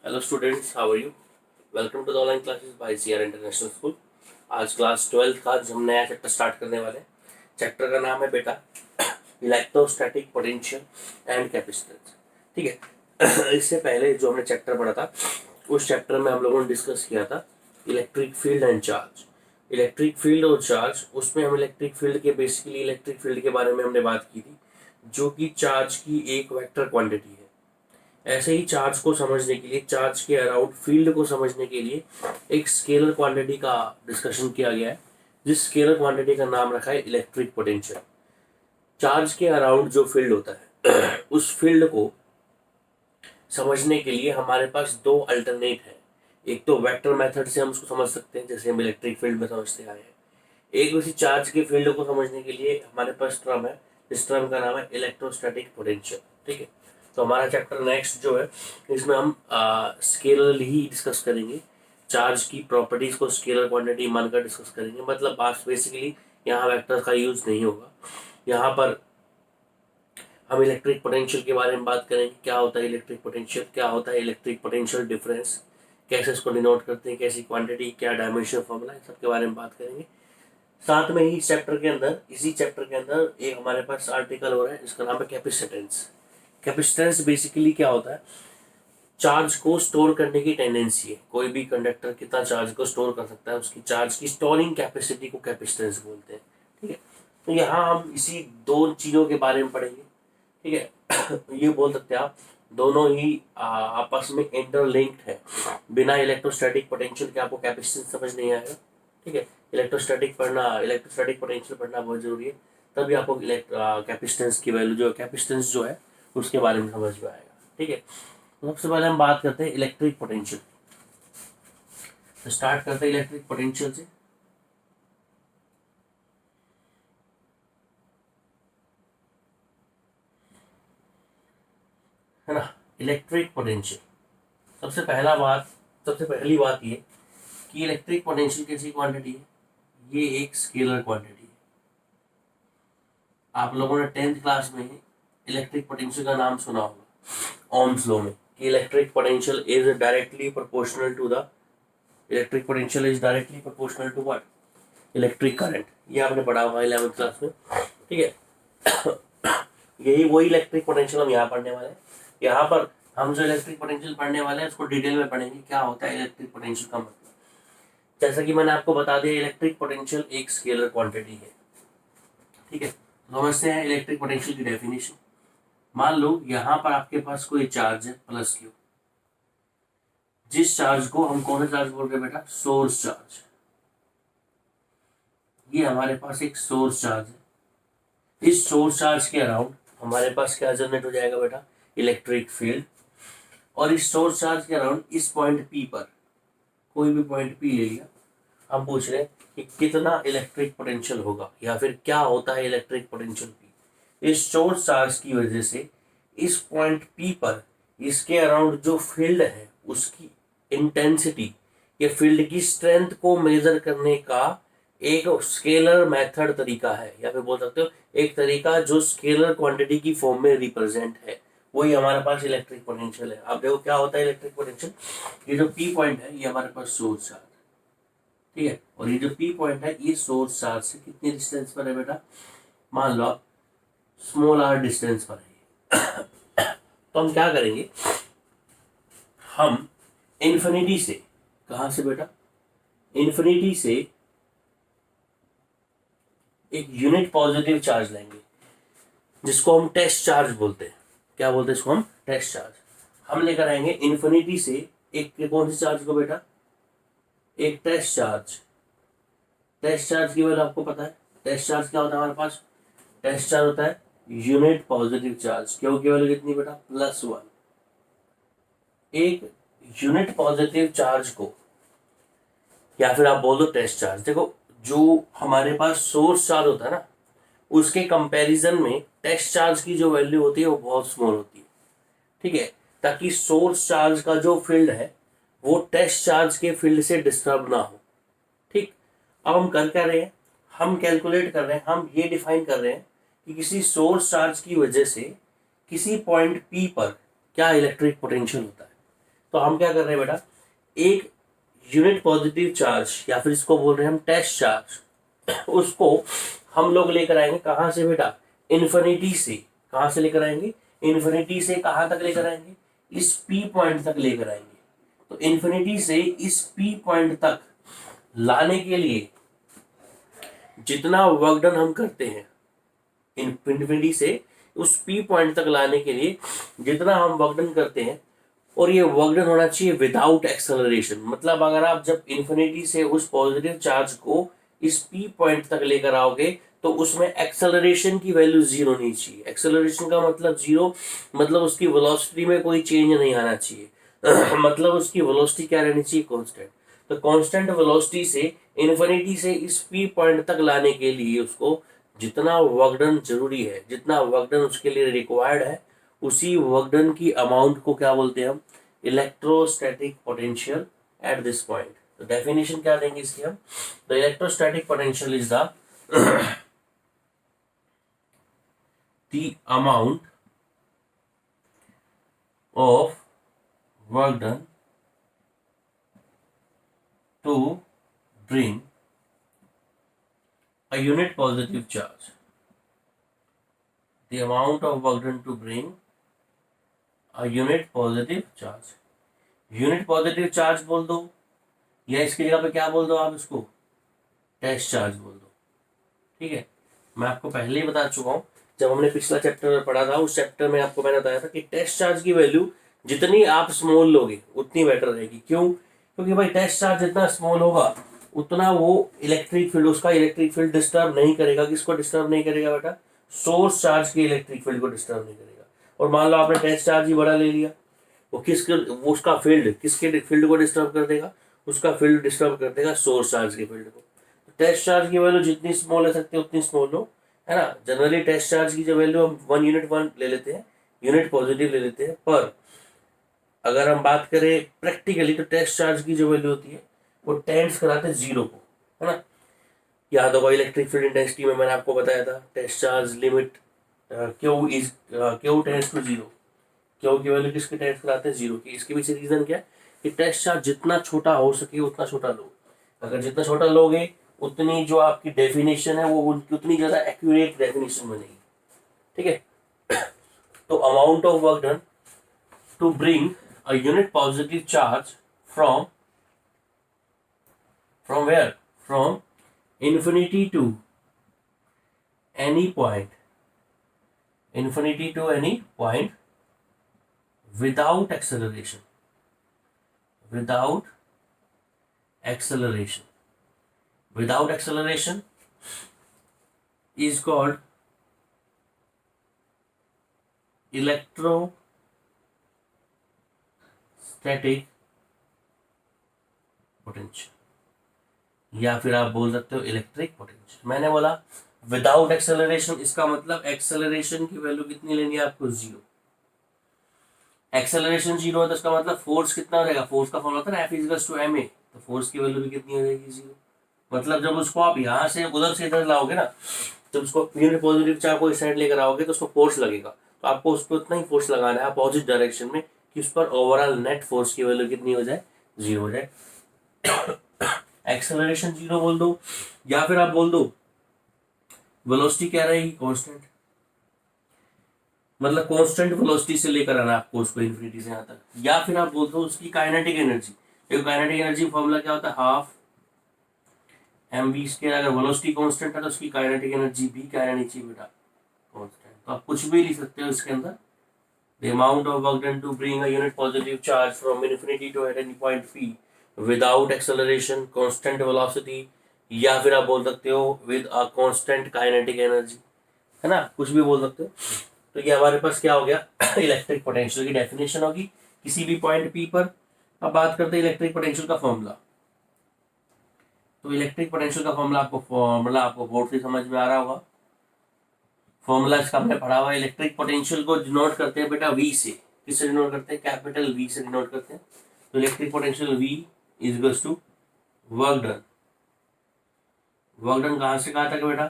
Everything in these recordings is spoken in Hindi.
Hello students, how are you? Welcome to the online classes by CR international school. आज क्लास 12th का जो हम नया चैप्टर स्टार्ट करने वाले हैं। चैप्टर का नाम है बेटा इलेक्ट्रोस्टैटिक पोटेंशियल एंड कैपेसिटेंस। ठीक है। इससे पहले जो हमने चैप्टर पढ़ा था उस चैप्टर में हम लोगों ने डिस्कस किया था electric field and charge. Electric field और चार्ज, उसमें हम इलेक्ट्रिक फील्ड के बेसिकली इलेक्ट्रिक फील्ड के बारे में हमने बात की थी, जो कि चार्ज की एक वेक्टर क्वांटिटी है। ऐसे ही चार्ज को समझने के लिए, चार्ज के अराउंड फील्ड को समझने के लिए एक स्केलर क्वांटिटी का डिस्कशन किया गया है, जिस स्केलर क्वांटिटी का नाम रखा है इलेक्ट्रिक पोटेंशियल। चार्ज के अराउंड जो फील्ड होता है उस फील्ड को समझने के लिए हमारे पास दो अल्टरनेट है। एक तो वेक्टर मेथड से हम उसको समझ सकते हैं, जैसे हम इलेक्ट्रिक फील्ड में समझते आए हैं। एक वैसी चार्ज के फील्ड को समझने के लिए हमारे पास टर्म है, इस टर्म का नाम है इलेक्ट्रोस्टैटिक पोटेंशियल। ठीक है। तो हमारा चैप्टर नेक्स्ट जो है, इसमें हम स्केलर ही डिस्कस करेंगे। चार्ज की प्रॉपर्टीज को स्केलर क्वांटिटी मानकर डिस्कस करेंगे। मतलब बात बेसिकली यहाँ वेक्टर का यूज नहीं होगा। यहाँ पर हम इलेक्ट्रिक पोटेंशियल के बारे में बात करेंगे। क्या होता है इलेक्ट्रिक पोटेंशियल, क्या होता है इलेक्ट्रिक पोटेंशियल डिफरेंस, कैसे इसको डिनोट करते हैं, कैसी क्वांटिटी, क्या डायमेंशन फॉर्मूला, इन सब के बारे में बात करेंगे। साथ में ही इसी चैप्टर के अंदर एक हमारे पास आर्टिकल हो रहा है, इसका नाम है कैपेसिटेंस। कैपेसिटेंस बेसिकली क्या होता है? चार्ज को स्टोर करने की टेंडेंसी है। कोई भी कंडक्टर कितना चार्ज को स्टोर कर सकता है, उसकी चार्ज की स्टोरिंग कैपेसिटी को कैपेसिटेंस बोलते हैं। ठीक है। तो यहाँ हम इसी दो चीज़ों के बारे में पढ़ेंगे। ठीक है। ये बोल सकते हैं आप, दोनों ही आपस में इंटरलिंक्ड है। बिना इलेक्ट्रोस्टैटिक पोटेंशियल के आपको कैपेसिटेंस समझ नहीं आएगा। ठीक है। इलेक्ट्रोस्टैटिक पोटेंशियल पढ़ना बहुत जरूरी है, तभी आपको कैपेसिटेंस की वैल्यू जो कैपेसिटेंस जो है उसके बारे में समझ में आएगा। ठीक है। सबसे पहले हम बात करते हैं इलेक्ट्रिक पोटेंशियल। तो स्टार्ट करते हैं इलेक्ट्रिक पोटेंशियल से। है ना, इलेक्ट्रिक पोटेंशियल। सबसे पहली बात ये कि इलेक्ट्रिक पोटेंशियल कैसी क्वांटिटी है? ये एक स्केलर क्वांटिटी है। आप लोगों ने 10th क्लास में इलेक्ट्रिक पोटेंशियल का नाम सुना होगा, ओम्स लॉ में, कि electric potential is directly proportional to the what? Electric current. ये आपने पढ़ा होगा 11th क्लास में। ठीक है। यही वही इलेक्ट्रिक पोटेंशियल हम यहाँ पढ़ने वाले हैं। यहाँ पर हम जो इलेक्ट्रिक पोटेंशियल पढ़ने वाले हैं उसको डिटेल में पढ़ेंगे, क्या होता है इलेक्ट्रिक पोटेंशियल का मतलब। जैसा कि मैंने आपको बता दिया, इलेक्ट्रिक पोटेंशियल एक स्केलर क्वांटिटी है। ठीक है। समझते हैं इलेक्ट्रिक पोटेंशियल की डेफिनेशन। मान लो यहाँ पर आपके पास कोई चार्ज है प्लस क्यू, जिस चार्ज को हम कौन सा चार्ज बोल रहे हैं बेटा? Source charge. ये हमारे पास एक सोर्स चार्ज है। इस सोर्स चार्ज के अराउंड हमारे पास क्या जनरेट हो जाएगा बेटा? Electric field. और इस सोर्स चार्ज के अराउंड इस पॉइंट पी पर, कोई भी पॉइंट पी ले लिया, हम पूछ रहे हैं कि कितना इलेक्ट्रिक पोटेंशियल होगा, या फिर क्या होता है इलेक्ट्रिक पोटेंशियल पी। इस सोर्स चार्ज की वजह से इस पॉइंट पी पर इसके अराउंड जो फील्ड है उसकी इंटेंसिटी या फील्ड की स्ट्रेंथ को मेजर करने का एक स्केलर मेथड तरीका है, या फिर बोल सकते हो एक तरीका जो स्केलर क्वांटिटी की फॉर्म में रिप्रेजेंट है। वही हमारे पास इलेक्ट्रिक पोटेंशियल है। अब देखो क्या होता है इलेक्ट्रिक पोटेंशियल। ये जो पी पॉइंट है ये हमारे पास सोर्स चार्ज, ठीक है, और ये जो पी पॉइंट है ये सोर्स चार्ज से कितनी डिस्टेंस पर है बेटा? मान लो आप स्मॉल आर डिस्टेंस पर है। तो हम क्या करेंगे, हम इन्फिनिटी से, कहां से बेटा? इन्फिनिटी से एक यूनिट पॉजिटिव चार्ज लेंगे, जिसको हम टेस्ट चार्ज बोलते हैं। क्या बोलते हैं इसको? हम टेस्ट चार्ज। हम लेकर आएंगे इन्फिनिटी से एक कौन सी चार्ज को बेटा? एक टेस्ट चार्ज। टेस्ट चार्ज की वैल्यू आपको पता है। टेस्ट चार्ज क्या होता है हमारे पास? टेस्ट चार्ज होता है यूनिट पॉजिटिव चार्ज। क्यों की वैल्यू कितनी बेटा? +1। एक यूनिट पॉजिटिव चार्ज को, या फिर आप बोल दो टेस्ट चार्ज। देखो, जो हमारे पास सोर्स चार्ज होता है ना, उसके कंपैरिजन में टेस्ट चार्ज की जो वैल्यू होती है वो बहुत स्मॉल होती है। ठीक है, ताकि सोर्स चार्ज का जो फील्ड है वो टेस्ट चार्ज के फील्ड से डिस्टर्ब ना हो। ठीक। अब हम कर क्या रहे हैं, हम कैलकुलेट कर रहे हैं, हम ये डिफाइन कर रहे हैं कि किसी सोर्स चार्ज की वजह से किसी पॉइंट पी पर क्या इलेक्ट्रिक पोटेंशियल होता है। तो हम क्या कर रहे हैं बेटा, एक यूनिट पॉजिटिव चार्ज या फिर इसको बोल रहे हैं हम टेस्ट चार्ज, उसको हम लोग लेकर आएंगे कहाँ से बेटा, इन्फिनिटी से। कहाँ से लेकर आएंगे, इन्फिनिटी से कहाँ तक लेकर आएंगे, इस पी पॉइंट तक लेकर आएंगे। तो इन्फिनिटी से इस पी पॉइंट तक लाने के लिए जितना वर्क डन हम करते हैं, इन्फिनिटी से उस पी पॉइंट तक लाने के लिए जितना हम वर्क डन करते हैं, और ये वर्क डन होना चाहिए विदाउट एक्सेलरेशन। मतलब अगर आप जब इन्फिनिटी से उस पॉजिटिव चार्ज को इस पी पॉइंट तक लेकर आओगे तो उसमें एक्सेलरेशन की वैल्यू जीरो नहीं चाहिए। एक्सेलरेशन का मतलब जीरो, मतलब उसकी वेलोसिटी में कोई चेंज नहीं आना चाहिए मतलब उसकी वेलोसिटी क्या रहनी चाहिए, कांस्टेंट। तो कांस्टेंट वेलोसिटी से इन्फिनिटी से इस पी पॉइंट तक लाने के लिए उसको जितना वर्क डन जरूरी है, जितना वर्क डन उसके लिए रिक्वायर्ड है, उसी वर्क डन की अमाउंट को क्या बोलते हैं हम, electrostatic potential at this point. तो डेफिनेशन क्या देंगे इसकी हम, the electrostatic potential is the amount of work done to bring a unit positive charge, the amount of work done to bring a unit positive charge। Unit positive charge बोल दो, या इसकी जगह पे क्या बोल दो आप, इसको टेस्ट चार्ज बोल दो। ठीक है, मैं आपको पहले ही बता चुका हूँ, जब हमने पिछला चैप्टर पढ़ा था उस चैप्टर में आपको मैंने बताया था कि टेस्ट चार्ज की वैल्यू जितनी आप स्मॉल लोगे उतनी बेटर रहेगी। क्यों, क्योंकि भाई टेस्ट चार्ज जितना स्मॉल होगा उतना वो इलेक्ट्रिक फील्ड, उसका इलेक्ट्रिक फील्ड डिस्टर्ब नहीं करेगा। किसको डिस्टर्ब नहीं करेगा बेटा, सोर्स चार्ज के इलेक्ट्रिक फील्ड को डिस्टर्ब नहीं करेगा। और मान लो आपने टेस्ट चार्ज ही बड़ा ले लिया, वो वो उसका फील्ड किसके फील्ड को डिस्टर्ब कर देगा, उसका फील्ड डिस्टर्ब कर देगा सोर्स चार्ज के फील्ड को। तो टेस्ट चार्ज की वैल्यू जितनी स्मॉल ले सकते हैं उतनी स्मॉल लो, है ना। जनरली टेस्ट चार्ज की जो वैल्यू हम 1 ले लेते हैं, यूनिट पॉजिटिव ले लेते हैं, पर अगर हम बात करें प्रैक्टिकली तो टेस्ट चार्ज की जो वैल्यू होती है वो टेंड्स कराते हैं जीरो को, है ना। याद होगा इलेक्ट्रिक फील्ड इंटेंसिटी में मैंने आपको बताया था test charge limit q tends to zero. Q की वैल्यू किसके टेंड्स कराते हैं, जीरो की। इसके पीछे रीजन क्या है कि टेस्ट चार्ज जितना छोटा हो सके उतना छोटा लो। अगर जितना छोटा लोगे उतनी जो आपकी डेफिनेशन है वो उतनी ज्यादा एक्यूरेट डेफिनेशन बनेगी। ठीक है, तो amount of work done to bring a unit positive charge from where, from infinity to any point, infinity to any point without acceleration, without acceleration, without acceleration is called electrostatic potential, या फिर आप बोल सकते हो इलेक्ट्रिक पोटेंशियल। मैंने बोला विदाउट एक्सेलरेशन, इसका मतलब एक्सेलरेशन की वैल्यू कितनी लेनी है आपको, जीरो। एक्सेलरेशन जीरो है तो इसका मतलब फोर्स कितना रहेगा, फोर्स का फॉर्मूला था ना F=ma, तो फोर्स की वैल्यू भी कितनी हो जाएगी, जीरो। मतलब जब उसको आप यहाँ से उधर से इधर लाओगे ना, जब उसको यूनिट पॉजिटिव चार्ज को इस साइड लेकर आओगे तो उसको फोर्स लगेगा, तो आपको उसको उतना ही फोर्स लगाना है अपोजिट डायरेक्शन में कि उस पर ओवरऑल नेट फोर्स की वैल्यू कितनी हो जाए, जीरो हो जाए। एक्सेलरेशन जीरो बोल दो, या फिर आप बोल दो वेलोसिटी क्या रहेगी, कांस्टेंट। मतलब कांस्टेंट वेलोसिटी से लेकर आना आपको उसको इन्फिनिटी से यहाँ तक, या फिर आप बोल दो उसकी काइनेटिक एनर्जी। देखो काइनेटिक एनर्जी फॉर्मूला क्या होता है, हाफ mv²। अगर वेलोसिटी कांस्टेंट है तो उसकी काइनेटिक एनर्जी भी क्या रहनी चाहिए बेटा, कांस्टेंट। तो आप कुछ भी लिख सकते हो इसके अंदर, the amount of work done to bring a unit positive charge from infinity to any point p without acceleration, constant velocity, या फिर आप बोल सकते हो with a constant kinetic energy, है ना, कुछ भी बोल सकते हो। तो ये हमारे पास क्या हो गया इलेक्ट्रिक पोटेंशियल की डेफिनेशन होगी किसी भी पॉइंट P पर। अब बात करते हैं इलेक्ट्रिक पोटेंशियल का फॉर्मूला। तो इलेक्ट्रिक पोटेंशियल का फॉर्मूला आपको बोर्ड से समझ में आ रहा होगा। फॉर्मूला इसका हमने पढ़ा हुआ है। इलेक्ट्रिक पोटेंशियल को डिनोट करते हैं बेटा V से। किससे डिनोट करते हैं, कैपिटल V से डिनोट करते हैं। तो electric potential V is equals to work done. Work done कहाँ से कहाँ तक बेटा,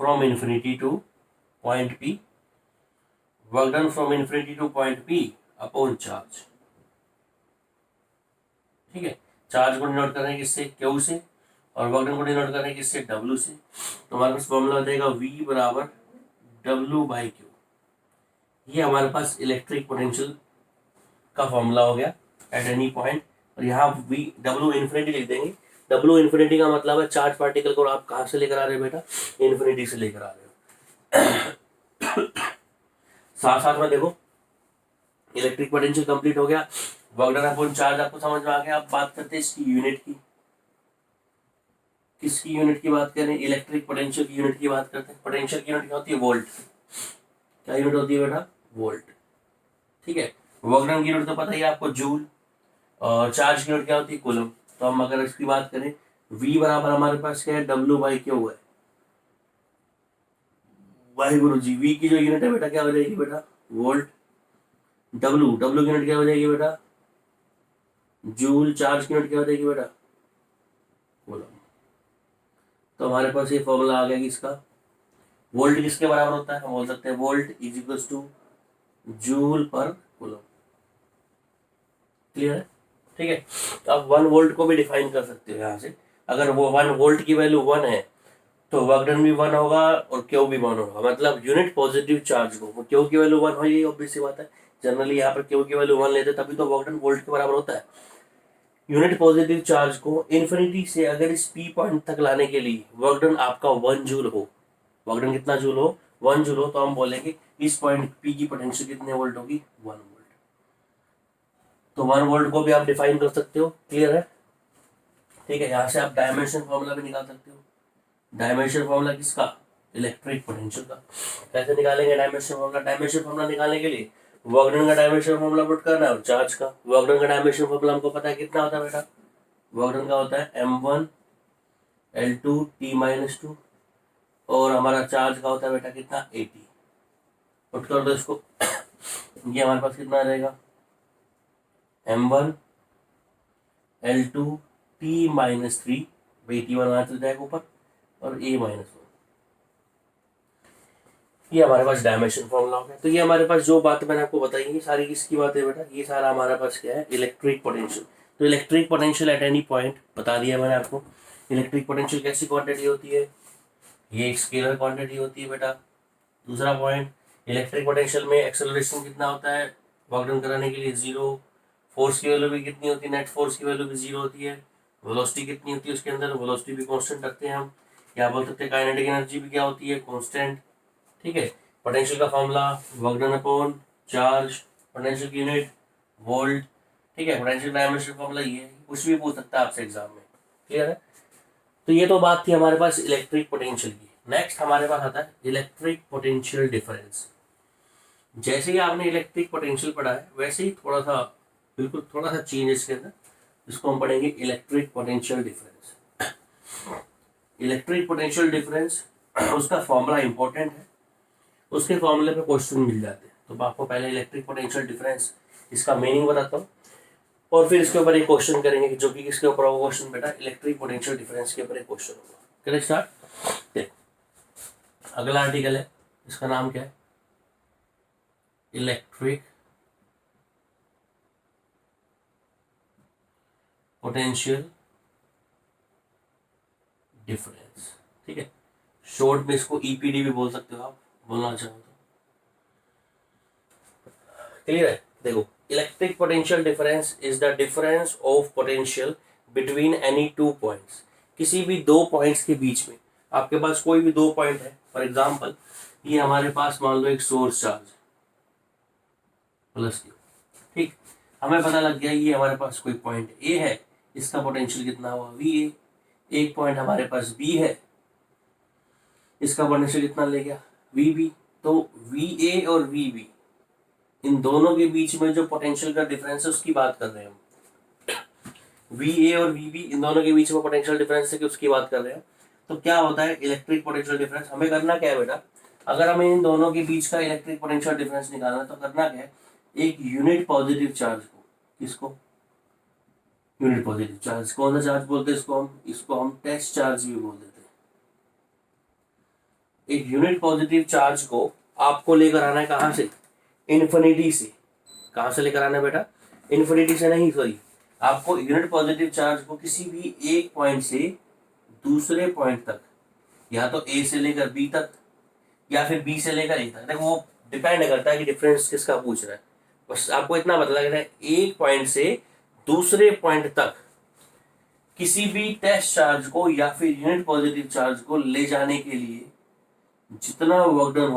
from infinity to point P। Work done from infinity to point P upon charge. ठीक है, चार्ज को डिनोट कर रहे हैं किससे, क्यू से, और वर्क डन को डिनोट कर रहे हैं किससे, डब्ल्यू से। तो हमारे पास फॉर्मूला हो जाएगा V बराबर डब्ल्यू बाई क्यू। ये हमारे पास इलेक्ट्रिक पोटेंशियल का फॉर्मूला हो गया एट एनी पॉइंट। और यहाँ V डब्ल्यू इन्फिनिटी लिख देंगे। डब्ल्यू इन्फिनिटी का मतलब है चार्ज पार्टिकल को आप कहाँ से लेकर आ रहे हो बेटा, इन्फिनिटी से लेकर आ रहे हो। साथ साथ में देखो इलेक्ट्रिक पोटेंशियल कंप्लीट हो गया, वर्क डन अपॉन चार्ज आपको समझ में आ गया। अब बात करते हैं इसकी यूनिट की। किसकी यूनिट की बात करें, इलेक्ट्रिक पोटेंशियल की यूनिट की बात करते हैं। पोटेंशियल की यूनिट क्या होती है, वोल्ट। क्या यूनिट होती है बेटा, वोल्ट। ठीक है, वर्क डन की यूनिट तो पता ही है आपको, जूल। और चार्ज की यूनिट क्या होती है, कूलम। तो हम अगर इसकी बात करें, V बराबर हमारे पास क्या है, डब्ल्यू बाई क्यू है। वाही गुरु जी, V की जो यूनिट है बेटा क्या हो जाएगी बेटा, वोल्ट। डब्ल्यू की यूनिट क्या हो जाएगी बेटा, जूल। चार्ज की यूनिट क्या हो जाएगी बेटा, कूलम। तो हमारे पास ये फॉर्मूला आ गया कि इसका वोल्ट किसके बराबर होता है, हम बोल सकते हैं volt is equal two joule पर कूलम। क्लियर है, ठीक है। तो आप 1 वोल्ट को भी डिफाइन कर सकते हो यहाँ से। अगर वो 1 वोल्ट की वैल्यू 1 है तो वर्क डन भी 1 होगा और क्यू भी 1 होगा। मतलब यूनिट पॉजिटिव चार्ज को क्यू की वैल्यू 1 होगी, ऑब्वियस सी बात है। जनरली यहाँ पर क्यू की वैल्यू 1 लेते तभी तो वर्क डन वोल्ट के बराबर होता है। यूनिट पॉजिटिव चार्ज को इन्फिनिटी से अगर इस पी पॉइंट तक लाने के लिए वर्क डन आपका 1 जूल हो, वर्क डन कितना जूल हो, 1 जूल हो, तो हम बोलेंगे इस पॉइंट पी की पोटेंशियल कितने वोल्ट होगी, 1 वोल्ट। तो 1 वोल्ट को भी आप डिफाइन कर सकते हो। क्लियर है, ठीक है। यहाँ से आप डायमेंशन फॉर्मूला भी निकाल सकते हो। डायमेंशन फॉर्मूला किसका, इलेक्ट्रिक पोटेंशियल का। कैसे निकालेंगे डायमेंशन फॉर्मूला, डायमेंशन फॉर्मूला निकालने के लिए वर्क डन का डायमेंशन फॉर्मूला पुट करना है और चार्ज का। वर्क डन का डायमेंशन फॉर्मूला हमको पता है कितना होता है बेटा, वर्क डन का होता है m1 L2 T-2, और हमारा चार्ज का होता है बेटा कितना, 80। पुट कर दो इसको। ये हमारे पास कितना आ जाएगा, m1 L2 T-3, 81 आ जाएगा ऊपर, और A-1। ये हमारे पास डायमेंशन फॉर्मूला हो गया। तो ये हमारे पास जो बात मैंने आपको बताई ये सारी किसकी बात है बेटा, ये सारा हमारे पास क्या है, इलेक्ट्रिक पोटेंशियल। तो electric potential at any point बता दिया मैंने आपको। इलेक्ट्रिक पोटेंशियल कैसी क्वांटिटी होती है, ये एक स्केलर क्वांटिटी होती है बेटा। दूसरा पॉइंट, इलेक्ट्रिक पोटेंशियल में एक्सेलरेशन कितना होता है, वर्क डन कराने के लिए 0। फोर्स की वैल्यू भी कितनी होती है, नेट फोर्स की वैल्यू भी 0 होती है। वेलोसिटी कितनी होती है उसके अंदर, वेलोसिटी भी कांस्टेंट रखते हैं हम। क्या बोल सकते हैं, काइनेटिक एनर्जी भी क्या होती है, कांस्टेंट। ठीक है, पोटेंशियल का formula work done upon charge, potential की यूनिट वोल्ट। ठीक है, पोटेंशियल डायमेंशन फॉर्मूला ये है, कुछ भी पूछ सकता है आपसे एग्जाम में। क्लियर है, तो ये तो बात थी हमारे पास इलेक्ट्रिक पोटेंशियल की। नेक्स्ट हमारे पास आता है इलेक्ट्रिक पोटेंशियल डिफरेंस। जैसे ही आपने इलेक्ट्रिक पोटेंशियल पढ़ा है वैसे ही थोड़ा सा, बिल्कुल थोड़ा सा चेंज इसके अंदर, इसको हम पढ़ेंगे electric potential difference. Electric potential difference उसका फॉर्मूला इंपॉर्टेंट है, उसके फॉर्मूले पे क्वेश्चन मिल जाते हैं। तो आपको पहले इलेक्ट्रिक पोटेंशियल डिफरेंस इसका मीनिंग बताता हूँ, और फिर इसके ऊपर एक क्वेश्चन करेंगे जो कि किसके ऊपर होगा क्वेश्चन बेटा, इलेक्ट्रिक पोटेंशियल डिफरेंस के ऊपर एक क्वेश्चन होगा। करें स्टार्ट। देखो अगला आर्टिकल है, इसका नाम क्या है, इलेक्ट्रिक पोटेंशियल डिफरेंस। ठीक है, शॉर्ट में इसको ईपीडी भी बोल सकते हो आप, बोलना चाहो तो। क्लियर है, देखो electric potential difference is the difference of potential between any two points. किसी भी दो पॉइंट्स के बीच में, आपके पास कोई भी दो पॉइंट है, फॉर एग्जांपल ये हमारे पास मान लो एक सोर्स चार्ज प्लस क्यू। ठीक, हमें पता लग गया ये हमारे पास कोई पॉइंट ए है, इसका पोटेंशियल कितना हुआ वी ए। एक पॉइंट हमारे पास बी है, इसका पोटेंशियल कितना ले गया वी बी। तो वी ए और वी बी इन दोनों के बीच में जो पोटेंशियल का डिफरेंस है उसकी बात कर रहे हैं हम। वी ए और वी बी इन दोनों के बीच में पोटेंशियल डिफरेंस है कि उसकी बात कर रहे हैं। तो क्या होता है इलेक्ट्रिक पोटेंशियल डिफरेंस, हमें करना क्या है बेटा, अगर हमें इन दोनों के बीच का इलेक्ट्रिक पोटेंशियल डिफरेंस निकालना है तो करना क्या है, एक यूनिट पॉजिटिव चार्ज को, किसको, यूनिट पॉजिटिव चार्ज, कौन सा चार्ज बोलते हैं इसको हम टेस्ट चार्ज भी बोल देते हैं। एक यूनिट पॉजिटिव चार्ज को आपको लेकर आना है कहां से, इन्फिनिटी से। कहां से लेकर आना है बेटा, इन्फिनिटी से नहीं, सॉरी, आपको यूनिट पॉजिटिव चार्ज को किसी भी एक पॉइंट से दूसरे पॉइंट तक, या तो ए से लेकर बी तक या फिर बी से लेकर ए तक, देखो वो डिपेंड करता है कि डिफरेंस किसका पूछ रहा है। बस आपको इतना बता रहा है एक पॉइंट से दूसरे पॉइंट तक किसी भी टेस्ट चार्ज को या फिर यूनिट पॉजिटिव चार्ज को ले जाने के लिए जितना वर्क डन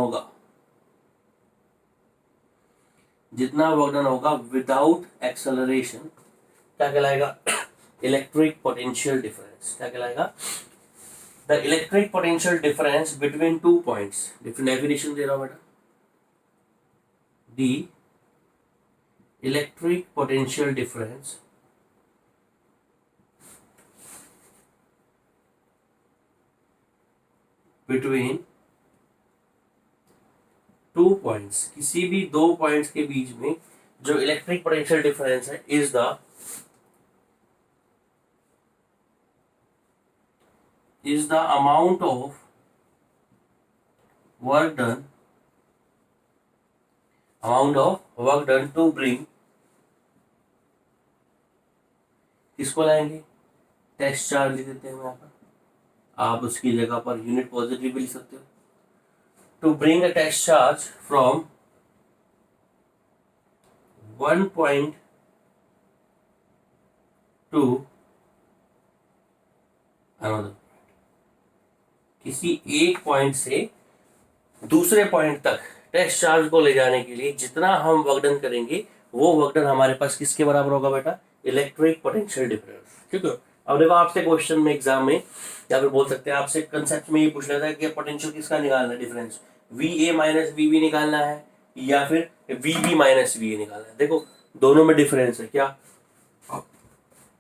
होगा विदाउट एक्सेलरेशन, क्या कहलाएगा? Electric potential difference. क्या कहलाएगा? The electric potential difference between two points. Definition दे रहा हूं बेटा, the electric potential difference between two points, किसी भी दो पॉइंट्स के बीच में जो इलेक्ट्रिक पोटेंशियल डिफरेंस है is the amount of work done to bring, किसको लाएंगे? टेस्ट चार्ज लिख देते हैं यहाँ पर, आप उसकी जगह पर यूनिट पॉजिटिव भी लिख सकते हो। To bring a test charge from one point to another, किसी एक पॉइंट से दूसरे पॉइंट तक टेस्ट चार्ज को ले जाने के लिए जितना हम वर्क डन करेंगे वो वर्क डन हमारे पास किसके बराबर होगा बेटा? Electric potential difference. ठीक है। अब देखो आपसे क्वेश्चन में एग्जाम में या फिर बोल सकते हैं आपसे कंसेप्ट में ये पूछ रहा था कि पोटेंशियल किसका निकालना है, difference V A minus V B निकालना है या फिर V B minus V A निकालना है। देखो दोनों में डिफरेंस है क्या?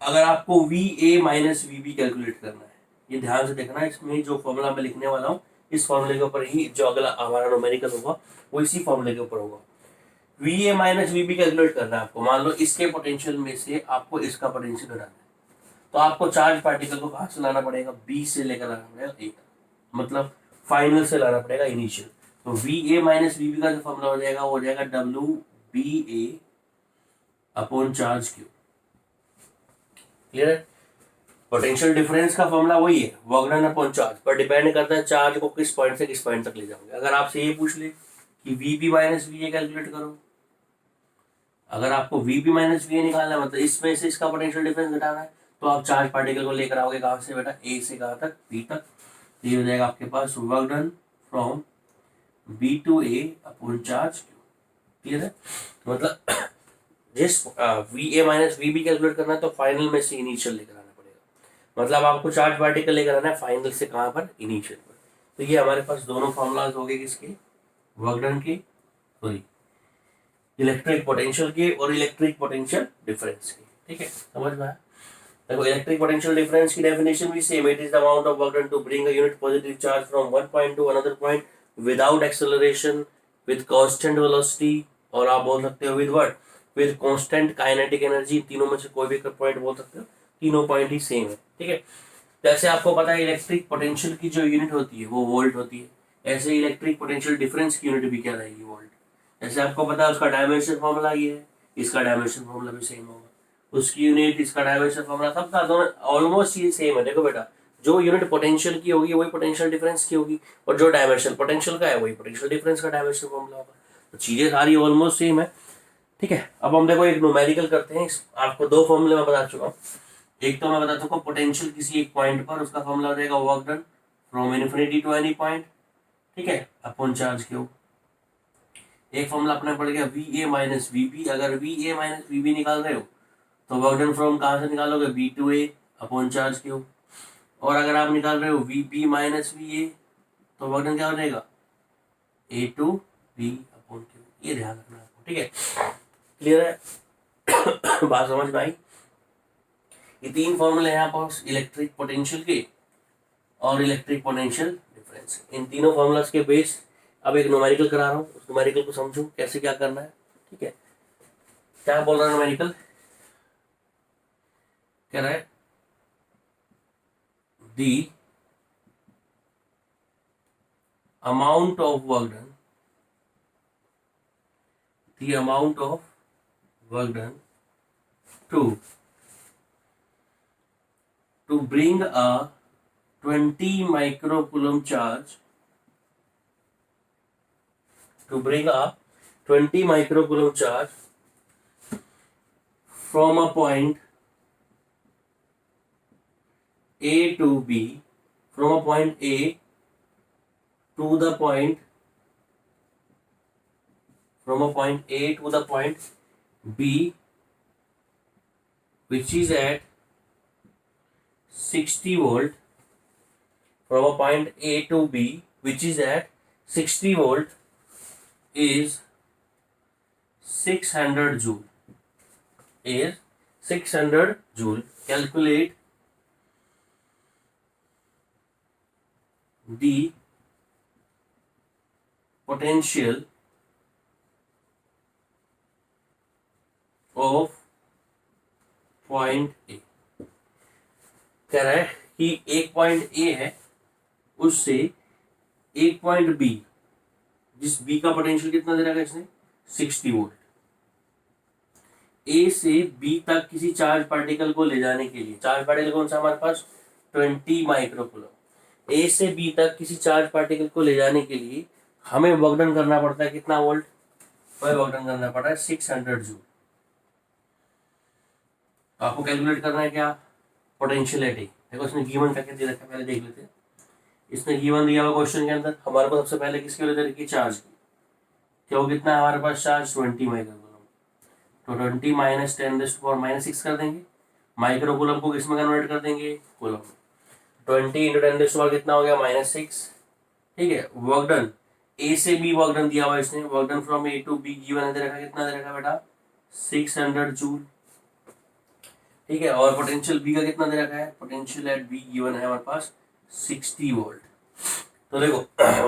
अगर आपको V A minus V B calculate करना है, ये ध्यान से देखना, इसमें जो फॉर्मूला मैं लिखने वाला हूँ इस फॉर्मूले के ऊपर ही जो अगला हमारा न्यूमेरिकल होगा वो इसी फॉर्मूले के ऊपर होगा। V A minus V B calculate करना है आपको। मान लो इसके पोटेंशियल में से आपको इसका पोटेंशियल हटाना है, तो आपको चार्ज पार्टिकल को कहाँ से लाना पड़ेगा? बी से लेकर लाना पड़ेगा ए तक, मतलब फाइनल से लाना पड़ेगा इनिशियल। तो V A minus V B का जो फॉर्मूला हो जाएगा वो हो जाएगा W B A upon charge Q. Clear है? पोटेंशियल डिफरेंस का फॉर्मूला वही है, वर्क डन अपॉन चार्ज, पर डिपेंड करता है चार्ज को किस पॉइंट से किस पॉइंट तक ले जाओगे। अगर आपसे ये पूछ ले कि V B minus V A calculate करो, अगर आपको V B minus V A निकालना है मतलब इसमें से इसका पोटेंशियल डिफरेंस घटाना है, तो आप चार्ज पार्टिकल को लेकर आओगे कहाँ से बेटा? ए से कहाँ तक? बी तक। ये हो जाएगा आपके पास work done from B to A upon charge Q. Clear है? मतलब जिस V A minus V B calculate करना है तो फाइनल में से इनिशियल लेकर आना पड़ेगा, मतलब आपको चार्ज पार्टिकल लेकर आना है फाइनल से कहाँ पर? इनिशियल पर। तो ये हमारे पास दोनों फॉर्मूलाज हो गए किसके? वर्क डन के, सॉरी इलेक्ट्रिक पोटेंशियल के और इलेक्ट्रिक पोटेंशियल डिफरेंस के। ठीक है, समझ में आया? देखो इलेक्ट्रिक पोटेंशियल डिफरेंस की डेफिनेशन भी same, it is the amount of work done to bring a unit positive charge from one point to another point without acceleration with constant velocity, और आप बोल सकते हो with what? With constant kinetic energy. तीनों में से कोई भी पॉइंट बोल सकते हो, तीनों पॉइंट ही सेम है। ठीक है, जैसे आपको पता है इलेक्ट्रिक पोटेंशियल की जो यूनिट होती है वो वोल्ट होती है, ऐसे इलेक्ट्रिक पोटेंशियल डिफरेंस की यूनिट भी क्या रहेगी? वोल्ट। जैसे आपको पता है उसका डायमेंशन फॉर्मूला ये है, इसका डायमेंशन फॉर्मूला भी सेम होगा, उसकी यूनिट, इसका डायमेंशन फॉर्मूला, सबका दोनों ऑलमोस्ट ये सेम है। देखो बेटा जो यूनिट पोटेंशियल की होगी वही पोटेंशियल डिफरेंस की होगी, और जो डायमेंशन पोटेंशियल का है वही पोटेंशियल डिफरेंस का डायमेंशन फॉर्मूला होगा। तो चीजें सारी ऑलमोस्ट सेम है। ठीक है, अब हम देखो एक न्यूमेरिकल करते हैं। आपको दो फॉर्मूले मैं बता चुका हूँ, एक तो मैं बता चुका हूँ पोटेंशियल किसी एक पॉइंट पर, उसका फॉर्मूला हो जाएगा work done from infinity to any point, ठीक है, अपॉन चार्ज क्यू। एक फॉर्मूला अपना पड़ गया V A minus V B. अगर V A minus V B निकाल रहे हो तो वर्क डन फ्रॉम कहाँ से निकालोगे? B to A upon charge Q. और अगर आप निकाल रहे हो V B minus V A तो वर्क डन क्या हो जाएगा? A to B upon Q. ये ध्यान रखना आपको। ठीक है, क्लियर है? बात समझ में आई? ये तीन फॉर्मूले हैं आपको इलेक्ट्रिक पोटेंशियल के और इलेक्ट्रिक पोटेंशियल डिफरेंस। इन तीनों फॉर्मूलाज के बेस अब एक न्यूमेरिकल करा रहा हूँ, उस न्यूमेरिकल को समझो कैसे क्या करना है। ठीक है, क्या बोल रहा है न्यूमेरिकल? कह रहा है the amount of work done, the amount of work done to to bring a 20 microcoulomb charge from a point A to B, from a point A to the point B, which is at 60 volt, from a point A to B, which is at 60 volt, is 600 joule. Calculate the potential of point A. कह रहा है कि एक पॉइंट A है, उससे एक पॉइंट B, जिस B का पोटेंशियल कितना दे रखा है इसने 60 वोल्ट, A से B तक किसी चार्ज पार्टिकल को ले जाने के लिए, चार्ज पार्टिकल कौन सा हमारे पास 20 माइक्रोकूलम, A से B तक किसी चार्ज पार्टिकल को ले जाने के लिए हमें वर्क डन करना पड़ता है कितना वोल्ट, वर्क डन करना पड़ता है 600 जूल। आपको कैलकुलेट करना है क्या, पोटेंशियलिटी। देखो इसने गिवन करके दे रखा है, पहले देख लेते हैं। इसने गिवन दिया हुआ क्वेश्चन के अंदर हमारे पास सबसे पहले किसके लिए रखी, चार्ज की। क्या वो कितना है हमारे पास चार्ज 20 माइक्रोकूलम, तो 20 माइनस 10⁻⁻6 कर देंगे। माइक्रोकूलम को किस में कन्वर्ट कर देंगे, कूलम में। 20 इंटू 10⁻, कितना हो गया -6। ठीक है, वर्क डन ए से बी वर्क डन दिया हुआ इसने, work done from A to B given दे रखा, कितना दे रखा बेटा 600 जूल। ठीक है, और पोटेंशियल बी का कितना दे रखा है, पोटेंशियल एट बी गिवन है हमारे पास 60 वोल्ट। तो देखो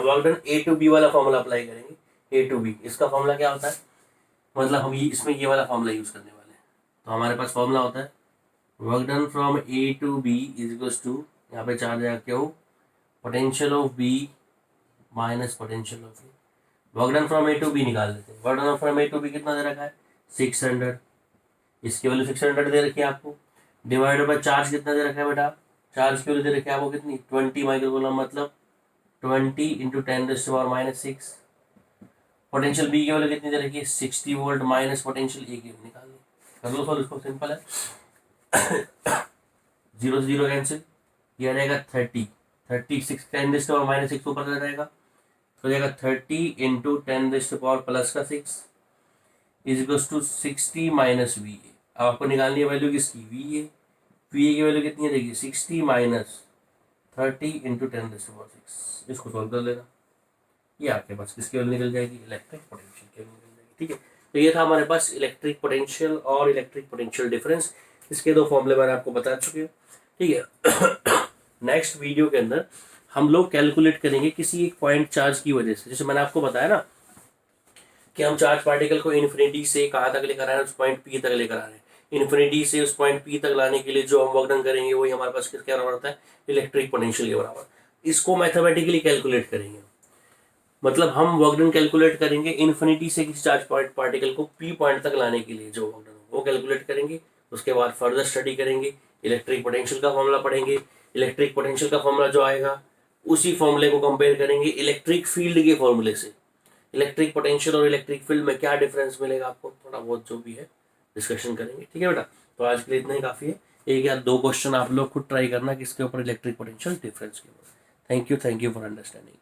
work done A to B वाला फॉर्मूला अप्लाई करेंगे, ए टू बी, इसका फॉर्मूला क्या होता है, मतलब हम इसमें ये वाला फॉर्मूला यूज करने वाले हैं। तो हमारे पास फॉर्मूला होता है work done from A to B is equals to, यहाँ पे चार्ज आया क्यों, potential of B minus potential of A. Work done from A to B निकाल देते हैं। Work done from A to B कितना दे रखा है 600, इसकी वैल्यू 600 दे रखी है आपको, डिवाइडेड बाय चार्ज कितना दे रखा है बेटा, चार्ज की वैल्यू दे रखी है आपको कितनी 20 माइक्रोकूलम, मतलब 20 इंटू 10⁻⁻6। पोटेंशियल बी की वैल्यू कितनी दे रखी है 60 वोल्ट, माइनस पोटेंशियल ए की निकाल ली। कर लो सॉल्व, इसको सिंपल है 0 से 0 कैंसिल, ये रहेगा 30, 36 10⁻⁻6 ऊपर चला जाएगा, तो जाएगा 30 into 10⁻+6 is equals to 60 minus V A. अब आपको निकालनी है वैल्यू किसकी, वी ए की वैल्यू कितनी है देखिए 60 माइनस 30 इंटू 10⁻6। इसको सॉल्व कर लेना, ये आपके पास किसकी वैल्यू निकल जाएगी, इलेक्ट्रिक पोटेंशियल की वैल्यू निकल जाएगी। ठीक है, तो ये था हमारे पास इलेक्ट्रिक पोटेंशियल और इलेक्ट्रिक पोटेंशियल डिफरेंस, इसके दो फॉर्मूले मैंने आपको बता चुके हैं। ठीक है, नेक्स्ट वीडियो के अंदर हम लोग कैलकुलेट करेंगे किसी एक पॉइंट चार्ज की वजह से, जैसे मैंने आपको बताया ना कि हम चार्ज पार्टिकल को इन्फिनिटी से कहाँ तक लेकर आ रहे हैं, उस पॉइंट पी तक लेकर आ रहे हैं। इन्फिनिटी से उस पॉइंट पी तक लाने के लिए जो हम वर्क डन करेंगे वही हमारे पास किसके बराबर होता है, इलेक्ट्रिक पोटेंशियल के बराबर। इसको मैथमेटिकली कैलकुलेट करेंगे, मतलब हम वर्क डन कैलकुलेट करेंगे इन्फिनिटी से किसी चार्ज पार्टिकल को पी पॉइंट तक लाने के लिए जो वर्क डन वो कैलकुलेट करेंगे। उसके बाद फर्दर स्टडी करेंगे, इलेक्ट्रिक पोटेंशियल का फॉर्मूला पढ़ेंगे। इलेक्ट्रिक पोटेंशियल का फॉर्मूला जो आएगा उसी फॉर्मूले को कंपेयर करेंगे इलेक्ट्रिक फील्ड के फॉर्मूले से। इलेक्ट्रिक पोटेंशियल और इलेक्ट्रिक फील्ड में क्या डिफरेंस मिलेगा आपको, थोड़ा बहुत जो भी है डिस्कशन करेंगे। ठीक है बेटा, तो आज के लिए इतना ही काफ़ी है। एक या दो क्वेश्चन आप लोग खुद ट्राई करना किसके ऊपर, इलेक्ट्रिक पोटेंशियल डिफरेंस के ऊपर। Thank you for understanding.